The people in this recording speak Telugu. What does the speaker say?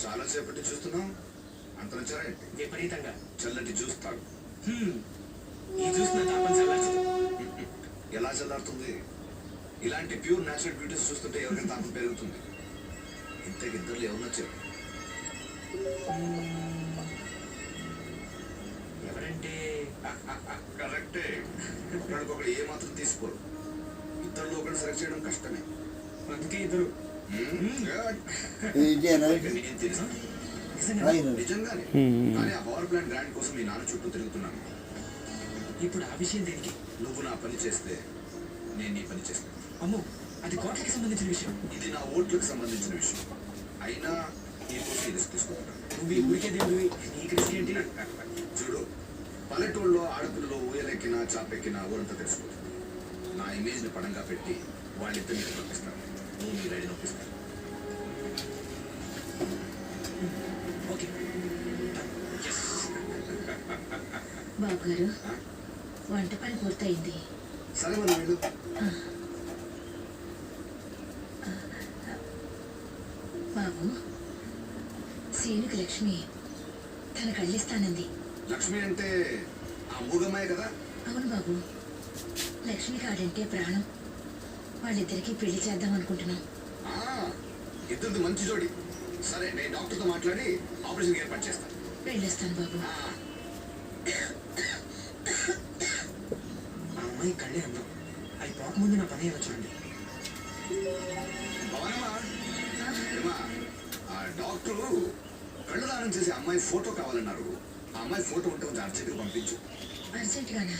చాలా సేపటి చూస్తున్నాం. అంత నచ్చారా ఏంటి? విపరీతంగా చల్లటి జ్యూస్ తాగు. ఈ జ్యూస్ నా తాపం చల్లార్చదు. ఎలా చల్లారుతుంది? ఇలాంటి ప్యూర్ న్యాచురల్ బ్యూటీస్ చూస్తుంటే ఎవరికి తాపం పెరుగుతుంది. ఇంతకి ఇద్దరు ఎవరు నచ్చారు? ఎవరంటే కరెక్టే. ఒకరికొకరు ఏ మాత్రం తీసుకోరు. ఇద్దరు ఒకరు సెలెక్ట్ చేయడం కష్టమే. అందుకే ఇద్దరు నిజంగానే. కానీ ఆ పవర్ ప్లాంట్ గ్రాండ్ కోసం మీ నాన్న చుట్టూ తిరుగుతున్నాను. ఇప్పుడు ఆ విషయం దేనికి? నువ్వు నా పని చేస్తే నేను నీ పని చేస్తాను. అమ్మో, అది కోట్లకి సంబంధించిన విషయం. ఇది నా ఓట్లకు సంబంధించిన విషయం. అయినా నీకోసం రిస్క్ తీసుకుంటాను. నువ్వు ఈ ఊరికే దేవుడివి, నీకు రిస్క్ ఏంటి? చూడు, పల్లెటూళ్ళలో ఆడపిల్లలు ఊయలెక్కినా చాపెక్కినా ఊరంతా తెలిసిపోతుంది. నా ఇమేజ్ ని పడంగా పెట్టి వాళ్ళిద్దరిని పంపిస్తాను. నువ్వు నీ రైడ్ నొప్పిస్తాను. ఓకే. బాబు గారు, వంట పని పూర్తయింది. సరే మనం వెళ్ళు. బాబు, సీనుకి లక్ష్మి తన కళ్ళిస్తానంది. లక్ష్మి అంటే ఆ మూగమ్మాయి కదా? అవును బాబు, లక్ష్మి కాడంటే ప్రాణం. వాళ్ళిద్దరికీ పెళ్లి చేద్దాం అనుకుంటున్నాం. ఇద్దరిది మంచి జోడి. సరే, నేను డాక్టర్తో మాట్లాడి ఆపరేషన్ ఏర్పాటు చేస్తాను. వెళ్ళొస్తాను బాబు. ఆ అమ్మాయి కళ్ళే అందం. అవి పోకముందు నా పని అయ్యేలా చూడండి. ఆ డాక్టరు కళ్ళు దానం చేసే అమ్మాయి ఫోటో కావాలన్నారు. ఆ అమ్మాయి ఫోటో ఉంటే కొంచెం అర్జెంట్గా పంపించు. అర్జెంట్గానా?